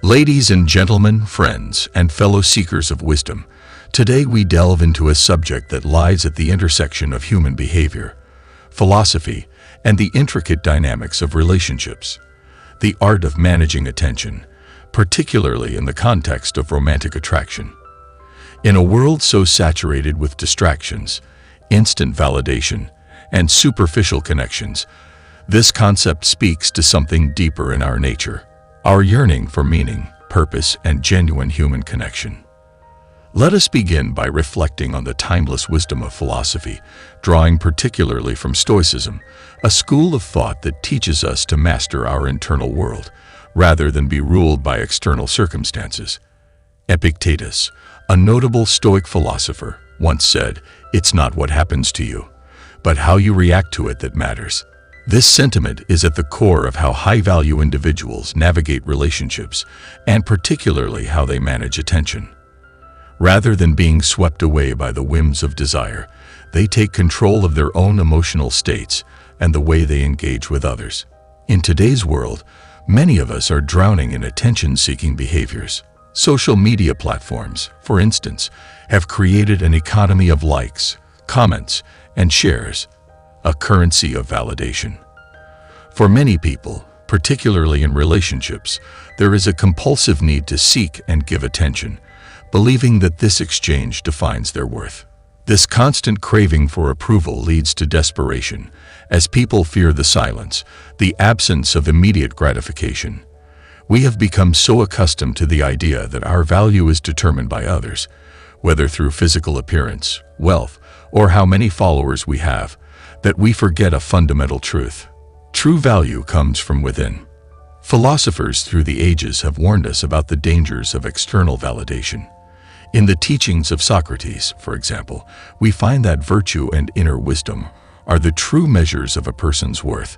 Ladies and gentlemen, friends, and fellow seekers of wisdom, today we delve into a subject that lies at the intersection of human behavior, philosophy, and the intricate dynamics of relationships. The art of managing attention, particularly in the context of romantic attraction. In a world so saturated with distractions, instant validation, and superficial connections, this concept speaks to something deeper in our nature. Our yearning for meaning, purpose, and genuine human connection. Let us begin by reflecting on the timeless wisdom of philosophy, drawing particularly from Stoicism, a school of thought that teaches us to master our internal world, rather than be ruled by external circumstances. Epictetus, a notable Stoic philosopher, once said, "It's not what happens to you, but how you react to it that matters." This sentiment is at the core of how high-value individuals navigate relationships, and particularly how they manage attention. Rather than being swept away by the whims of desire, they take control of their own emotional states and the way they engage with others. In today's world, many of us are drowning in attention-seeking behaviors. Social media platforms, for instance, have created an economy of likes, comments, and shares, a currency of validation. For many people, particularly in relationships, there is a compulsive need to seek and give attention, believing that this exchange defines their worth. This constant craving for approval leads to desperation, as people fear the silence, the absence of immediate gratification. We have become so accustomed to the idea that our value is determined by others, whether through physical appearance, wealth, or how many followers we have, that we forget a fundamental truth. True value comes from within. Philosophers through the ages have warned us about the dangers of external validation. In the teachings of Socrates, for example, we find that virtue and inner wisdom are the true measures of a person's worth,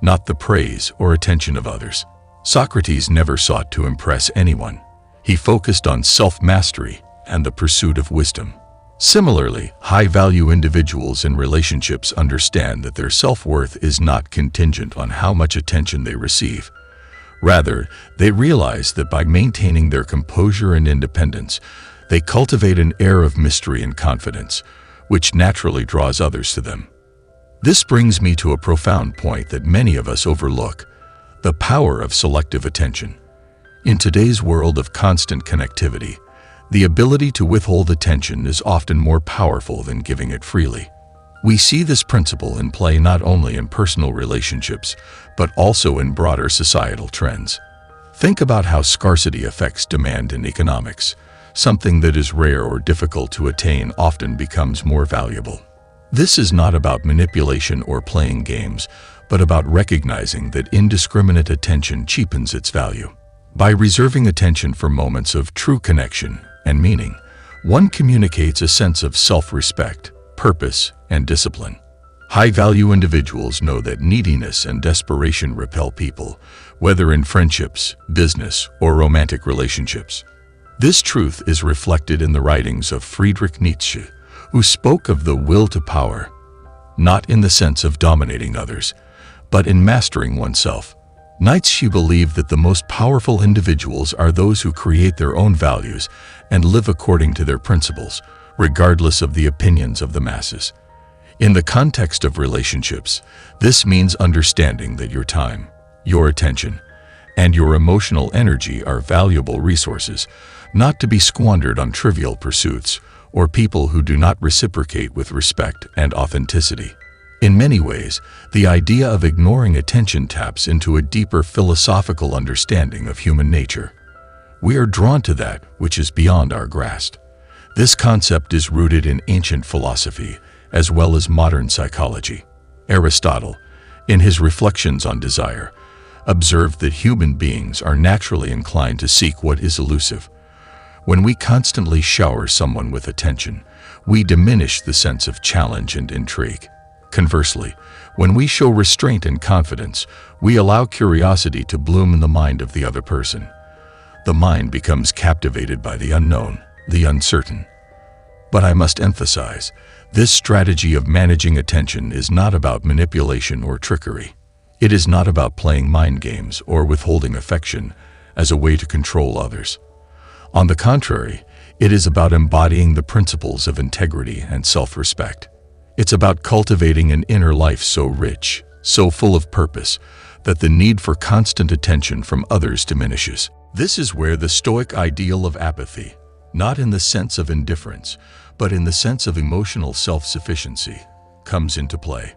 not the praise or attention of others. Socrates never sought to impress anyone. He focused on self-mastery and the pursuit of wisdom. Similarly, high-value individuals in relationships understand that their self-worth is not contingent on how much attention they receive. Rather, they realize that by maintaining their composure and independence, they cultivate an air of mystery and confidence, which naturally draws others to them. This brings me to a profound point that many of us overlook: the power of selective attention. In today's world of constant connectivity, the ability to withhold attention is often more powerful than giving it freely. We see this principle in play not only in personal relationships, but also in broader societal trends. Think about how scarcity affects demand in economics. Something that is rare or difficult to attain often becomes more valuable. This is not about manipulation or playing games, but about recognizing that indiscriminate attention cheapens its value. By reserving attention for moments of true connection and meaning, one communicates a sense of self-respect, purpose, and discipline. High-value individuals know that neediness and desperation repel people, whether in friendships, business, or romantic relationships. This truth is reflected in the writings of Friedrich Nietzsche, who spoke of the will to power, not in the sense of dominating others, but in mastering oneself. Nietzsche believed that the most powerful individuals are those who create their own values and live according to their principles, regardless of the opinions of the masses. In the context of relationships, this means understanding that your time, your attention, and your emotional energy are valuable resources, not to be squandered on trivial pursuits or people who do not reciprocate with respect and authenticity. In many ways, the idea of ignoring attention taps into a deeper philosophical understanding of human nature. We are drawn to that which is beyond our grasp. This concept is rooted in ancient philosophy as well as modern psychology. Aristotle, in his Reflections on Desire, observed that human beings are naturally inclined to seek what is elusive. When we constantly shower someone with attention, we diminish the sense of challenge and intrigue. Conversely, when we show restraint and confidence, we allow curiosity to bloom in the mind of the other person. The mind becomes captivated by the unknown, the uncertain. But I must emphasize, this strategy of managing attention is not about manipulation or trickery. It is not about playing mind games or withholding affection, as a way to control others. On the contrary, it is about embodying the principles of integrity and self-respect. It's about cultivating an inner life so rich, so full of purpose, that the need for constant attention from others diminishes. This is where the Stoic ideal of apathy, not in the sense of indifference, but in the sense of emotional self-sufficiency, comes into play.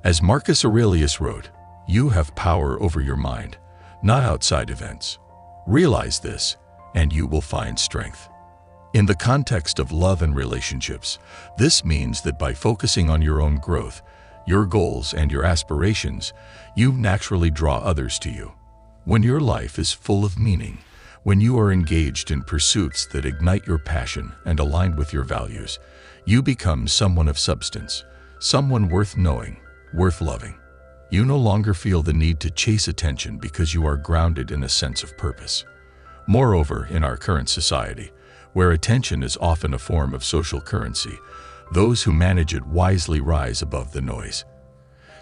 As Marcus Aurelius wrote, "You have power over your mind, not outside events. Realize this, and you will find strength." In the context of love and relationships, this means that by focusing on your own growth, your goals and your aspirations, you naturally draw others to you. When your life is full of meaning, when you are engaged in pursuits that ignite your passion and align with your values, you become someone of substance, someone worth knowing, worth loving. You no longer feel the need to chase attention because you are grounded in a sense of purpose. Moreover, in our current society, where attention is often a form of social currency, those who manage it wisely rise above the noise.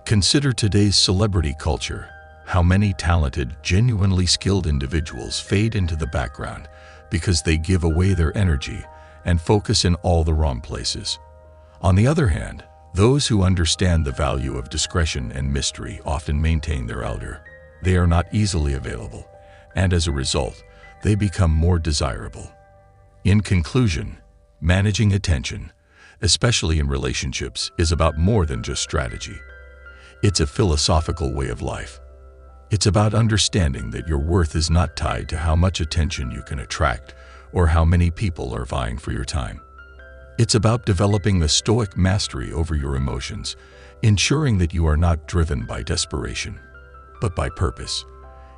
Consider today's celebrity culture. How many talented, genuinely skilled individuals fade into the background because they give away their energy and focus in all the wrong places. On the other hand, those who understand the value of discretion and mystery often maintain their elder. They are not easily available, and as a result, they become more desirable. In conclusion, managing attention, especially in relationships, is about more than just strategy. It's a philosophical way of life. It's about understanding that your worth is not tied to how much attention you can attract or how many people are vying for your time. It's about developing a Stoic mastery over your emotions, ensuring that you are not driven by desperation, but by purpose.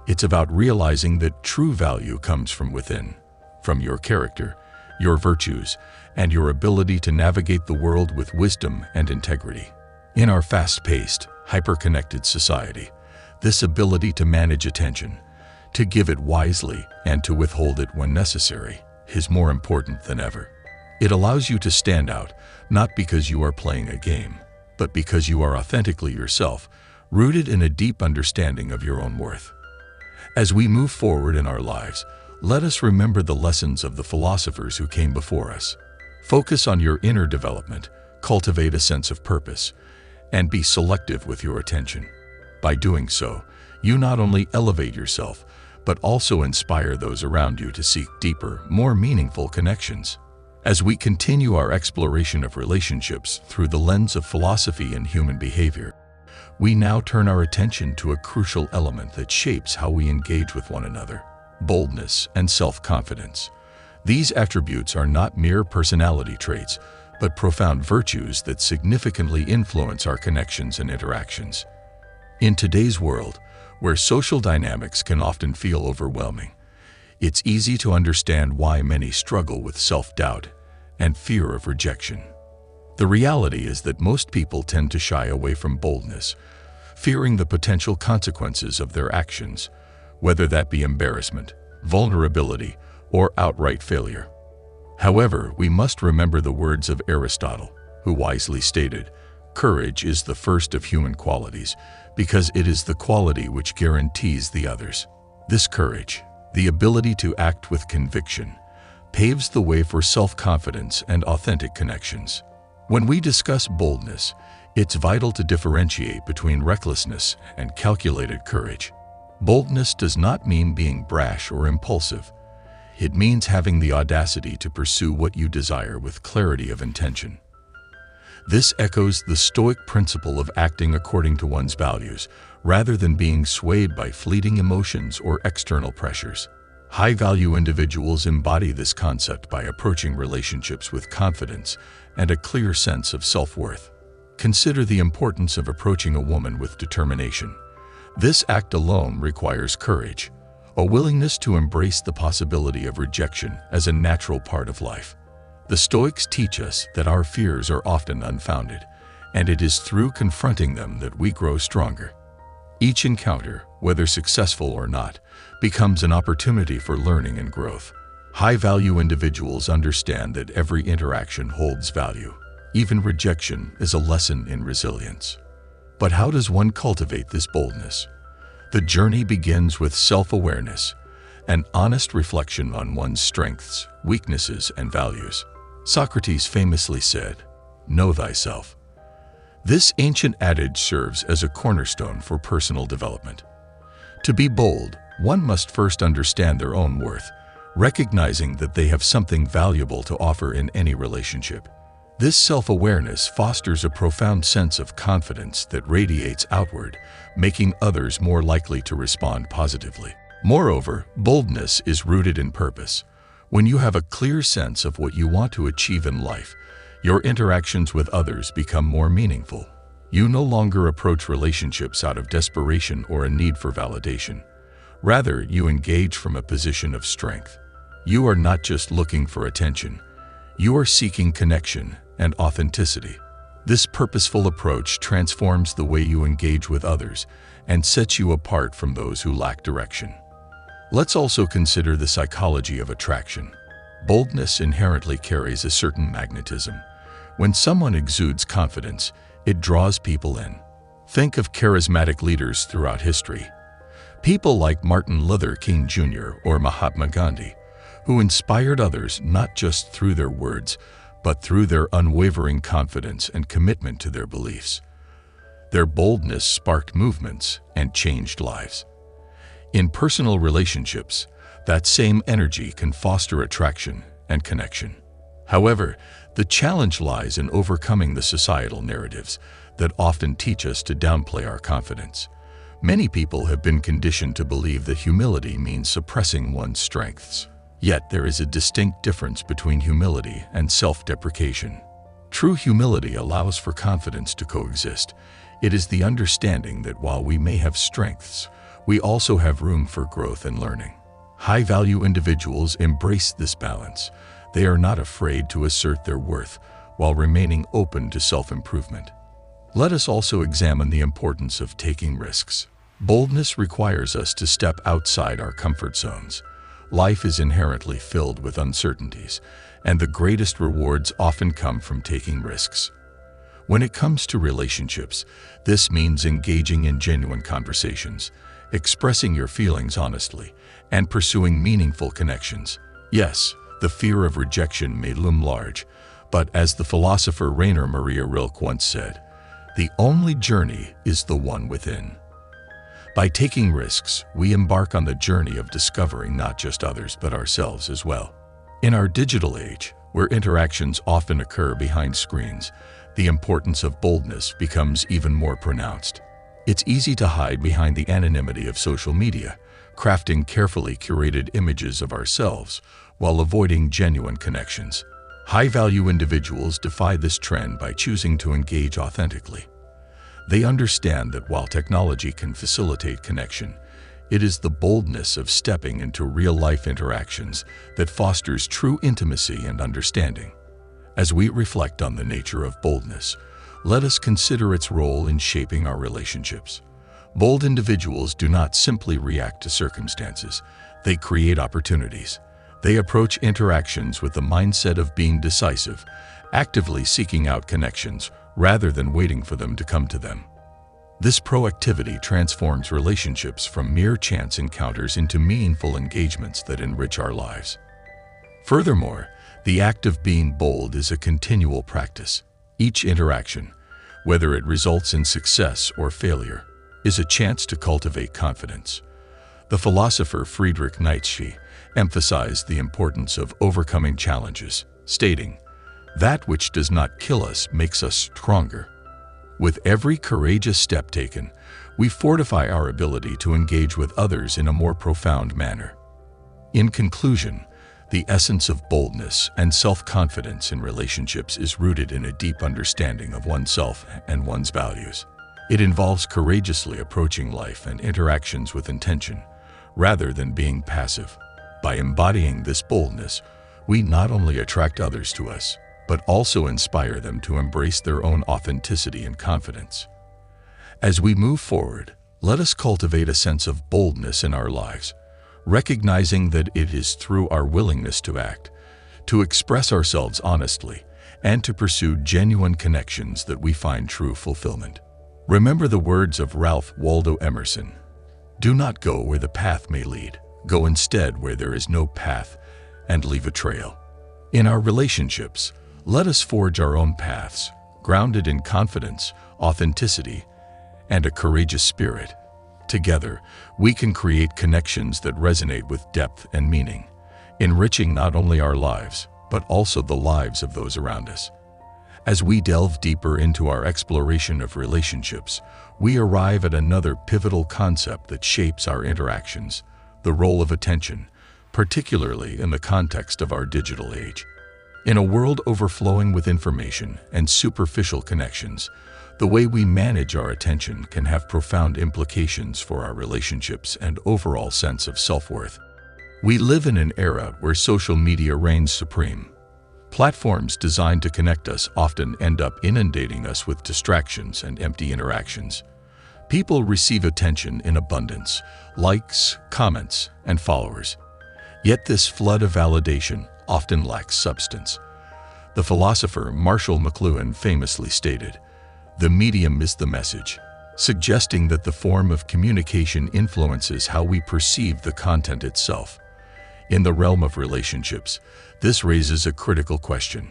It's about realizing that true value comes from within, from your character, your virtues, and your ability to navigate the world with wisdom and integrity. In our fast-paced, hyper-connected society, this ability to manage attention, to give it wisely, and to withhold it when necessary, is more important than ever. It allows you to stand out, not because you are playing a game, but because you are authentically yourself, rooted in a deep understanding of your own worth. As we move forward in our lives, let us remember the lessons of the philosophers who came before us. Focus on your inner development, cultivate a sense of purpose, and be selective with your attention. By doing so, you not only elevate yourself, but also inspire those around you to seek deeper, more meaningful connections. As we continue our exploration of relationships through the lens of philosophy and human behavior, we now turn our attention to a crucial element that shapes how we engage with one another: boldness and self-confidence. These attributes are not mere personality traits, but profound virtues that significantly influence our connections and interactions. In today's world, where social dynamics can often feel overwhelming, it's easy to understand why many struggle with self-doubt and fear of rejection. The reality is that most people tend to shy away from boldness, fearing the potential consequences of their actions, whether that be embarrassment, vulnerability, or outright failure. However, we must remember the words of Aristotle, who wisely stated, "Courage is the first of human qualities, because it is the quality which guarantees the others." This courage, the ability to act with conviction, paves the way for self-confidence and authentic connections. When we discuss boldness, it's vital to differentiate between recklessness and calculated courage. Boldness does not mean being brash or impulsive. It means having the audacity to pursue what you desire with clarity of intention. This echoes the Stoic principle of acting according to one's values, rather than being swayed by fleeting emotions or external pressures. High-value individuals embody this concept by approaching relationships with confidence and a clear sense of self-worth. Consider the importance of approaching a woman with determination. This act alone requires courage, a willingness to embrace the possibility of rejection as a natural part of life. The Stoics teach us that our fears are often unfounded, and it is through confronting them that we grow stronger. Each encounter, whether successful or not, becomes an opportunity for learning and growth. High-value individuals understand that every interaction holds value. Even rejection is a lesson in resilience. But how does one cultivate this boldness? The journey begins with self-awareness, an honest reflection on one's strengths, weaknesses, and values. Socrates famously said, "Know thyself." This ancient adage serves as a cornerstone for personal development. To be bold, one must first understand their own worth, recognizing that they have something valuable to offer in any relationship. This self-awareness fosters a profound sense of confidence that radiates outward, making others more likely to respond positively. Moreover, boldness is rooted in purpose. When you have a clear sense of what you want to achieve in life, your interactions with others become more meaningful. You no longer approach relationships out of desperation or a need for validation. Rather, you engage from a position of strength. You are not just looking for attention. You are seeking connection and authenticity. This purposeful approach transforms the way you engage with others and sets you apart from those who lack direction. Let's also consider the psychology of attraction. Boldness inherently carries a certain magnetism. When someone exudes confidence, it draws people in. Think of charismatic leaders throughout history. People like Martin Luther King Jr. or Mahatma Gandhi, who inspired others not just through their words, but through their unwavering confidence and commitment to their beliefs. Their boldness sparked movements and changed lives. In personal relationships, that same energy can foster attraction and connection. However, the challenge lies in overcoming the societal narratives that often teach us to downplay our confidence. Many people have been conditioned to believe that humility means suppressing one's strengths. Yet there is a distinct difference between humility and self-deprecation. True humility allows for confidence to coexist. It is the understanding that while we may have strengths, we also have room for growth and learning. High-value individuals embrace this balance. They are not afraid to assert their worth while remaining open to self-improvement. Let us also examine the importance of taking risks. Boldness requires us to step outside our comfort zones. Life is inherently filled with uncertainties, and the greatest rewards often come from taking risks. When it comes to relationships, this means engaging in genuine conversations, expressing your feelings honestly, and pursuing meaningful connections. Yes, the fear of rejection may loom large, but as the philosopher Rainer Maria Rilke once said, "The only journey is the one within." By taking risks, we embark on the journey of discovering not just others but ourselves as well. In our digital age, where interactions often occur behind screens, the importance of boldness becomes even more pronounced. It's easy to hide behind the anonymity of social media, crafting carefully curated images of ourselves while avoiding genuine connections. High-value individuals defy this trend by choosing to engage authentically. They understand that while technology can facilitate connection, it is the boldness of stepping into real-life interactions that fosters true intimacy and understanding. As we reflect on the nature of boldness, let us consider its role in shaping our relationships. Bold individuals do not simply react to circumstances, they create opportunities. They approach interactions with the mindset of being decisive, actively seeking out connections rather than waiting for them to come to them. This proactivity transforms relationships from mere chance encounters into meaningful engagements that enrich our lives. Furthermore, the act of being bold is a continual practice. Each interaction, whether it results in success or failure, is a chance to cultivate confidence. The philosopher Friedrich Nietzsche emphasized the importance of overcoming challenges, stating, "That which does not kill us makes us stronger." With every courageous step taken, we fortify our ability to engage with others in a more profound manner. In conclusion, the essence of boldness and self-confidence in relationships is rooted in a deep understanding of oneself and one's values. It involves courageously approaching life and interactions with intention, rather than being passive. By embodying this boldness, we not only attract others to us, but also inspire them to embrace their own authenticity and confidence. As we move forward, let us cultivate a sense of boldness in our lives, recognizing that it is through our willingness to act, to express ourselves honestly, and to pursue genuine connections that we find true fulfillment. Remember the words of Ralph Waldo Emerson, "Do not go where the path may lead. Go instead where there is no path and leave a trail. In our relationships, let us forge our own paths, grounded in confidence, authenticity, and a courageous spirit. Together, we can create connections that resonate with depth and meaning, enriching not only our lives, but also the lives of those around us. As we delve deeper into our exploration of relationships, we arrive at another pivotal concept that shapes our interactions: the role of attention, particularly in the context of our digital age. In a world overflowing with information and superficial connections, the way we manage our attention can have profound implications for our relationships and overall sense of self-worth. We live in an era where social media reigns supreme. Platforms designed to connect us often end up inundating us with distractions and empty interactions. People receive attention in abundance: likes, comments, and followers. Yet this flood of validation often lacks substance. The philosopher Marshall McLuhan famously stated, "The medium is the message," suggesting that the form of communication influences how we perceive the content itself. In the realm of relationships, this raises a critical question.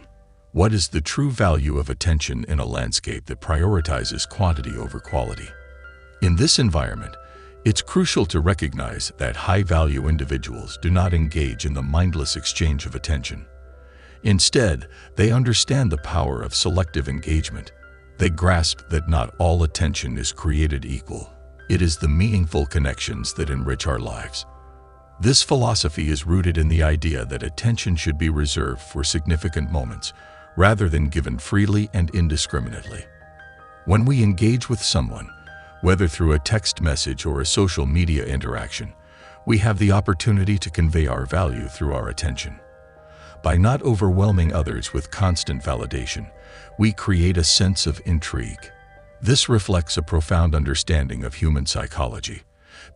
What is the true value of attention in a landscape that prioritizes quantity over quality? In this environment, it's crucial to recognize that high-value individuals do not engage in the mindless exchange of attention. Instead, they understand the power of selective engagement. They grasp that not all attention is created equal. It is the meaningful connections that enrich our lives. This philosophy is rooted in the idea that attention should be reserved for significant moments, rather than given freely and indiscriminately. When we engage with someone, whether through a text message or a social media interaction, we have the opportunity to convey our value through our attention. By not overwhelming others with constant validation, we create a sense of intrigue. This reflects a profound understanding of human psychology.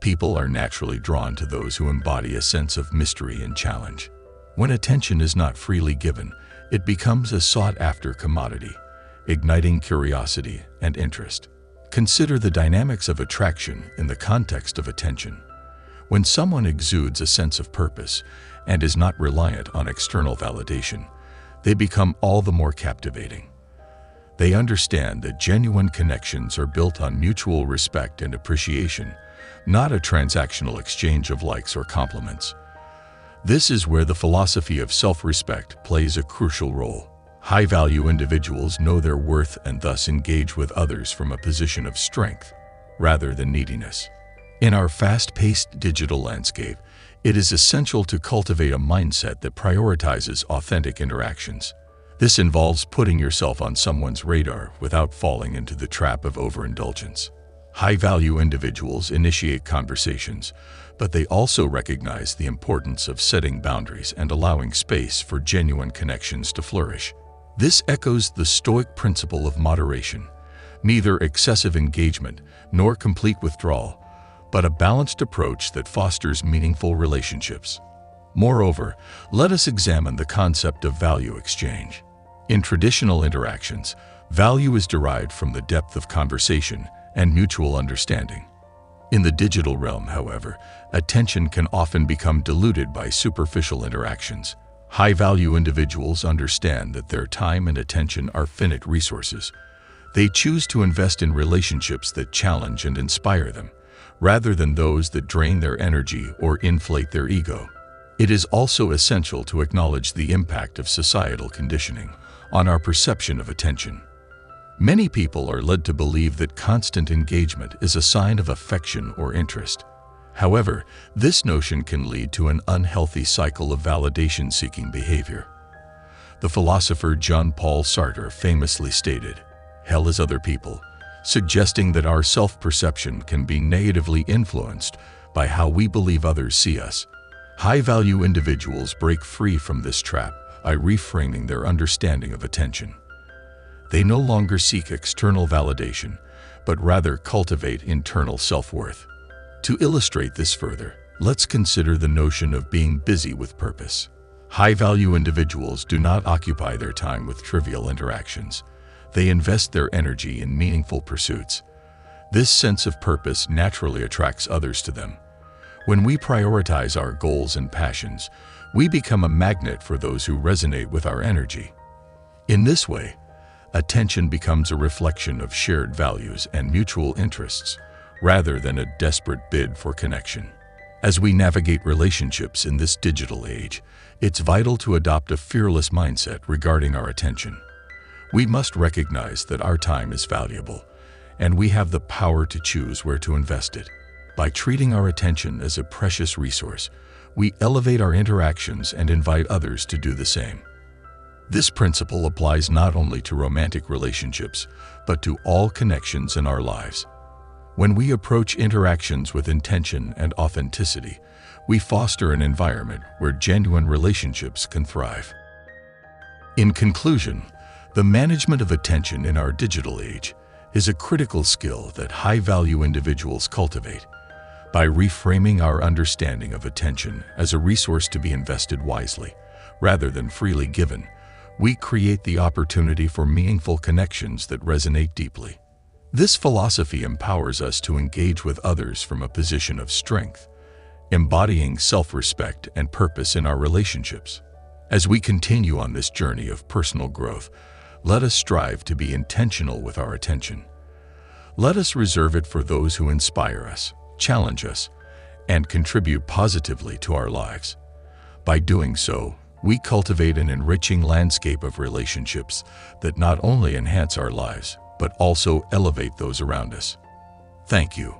People are naturally drawn to those who embody a sense of mystery and challenge. When attention is not freely given, it becomes a sought-after commodity, igniting curiosity and interest. Consider the dynamics of attraction in the context of attention. When someone exudes a sense of purpose and is not reliant on external validation, they become all the more captivating. They understand that genuine connections are built on mutual respect and appreciation, not a transactional exchange of likes or compliments. This is where the philosophy of self-respect plays a crucial role. High-value individuals know their worth and thus engage with others from a position of strength, rather than neediness. In our fast-paced digital landscape, it is essential to cultivate a mindset that prioritizes authentic interactions. This involves putting yourself on someone's radar without falling into the trap of overindulgence. High-value individuals initiate conversations, but they also recognize the importance of setting boundaries and allowing space for genuine connections to flourish. This echoes the Stoic principle of moderation: neither excessive engagement nor complete withdrawal, but a balanced approach that fosters meaningful relationships. Moreover, let us examine the concept of value exchange. In traditional interactions, value is derived from the depth of conversation and mutual understanding. In the digital realm, however, attention can often become diluted by superficial interactions. High-value individuals understand that their time and attention are finite resources. They choose to invest in relationships that challenge and inspire them, rather than those that drain their energy or inflate their ego. It is also essential to acknowledge the impact of societal conditioning on our perception of attention. Many people are led to believe that constant engagement is a sign of affection or interest. However, this notion can lead to an unhealthy cycle of validation-seeking behavior. The philosopher Jean-Paul Sartre famously stated, "Hell is other people," suggesting that our self-perception can be negatively influenced by how we believe others see us. High-value individuals break free from this trap by reframing their understanding of attention. They no longer seek external validation, but rather cultivate internal self-worth. To illustrate this further, let's consider the notion of being busy with purpose. High-value individuals do not occupy their time with trivial interactions. They invest their energy in meaningful pursuits. This sense of purpose naturally attracts others to them. When we prioritize our goals and passions, we become a magnet for those who resonate with our energy. In this way, attention becomes a reflection of shared values and mutual interests, rather than a desperate bid for connection. As we navigate relationships in this digital age, it's vital to adopt a fearless mindset regarding our attention. We must recognize that our time is valuable, and we have the power to choose where to invest it. By treating our attention as a precious resource, we elevate our interactions and invite others to do the same. This principle applies not only to romantic relationships, but to all connections in our lives. When we approach interactions with intention and authenticity, we foster an environment where genuine relationships can thrive. In conclusion, the management of attention in our digital age is a critical skill that high-value individuals cultivate. By reframing our understanding of attention as a resource to be invested wisely, rather than freely given, we create the opportunity for meaningful connections that resonate deeply. This philosophy empowers us to engage with others from a position of strength, embodying self-respect and purpose in our relationships. As we continue on this journey of personal growth, let us strive to be intentional with our attention. Let us reserve it for those who inspire us, challenge us, and contribute positively to our lives. By doing so, we cultivate an enriching landscape of relationships that not only enhance our lives, but also elevate those around us. Thank you.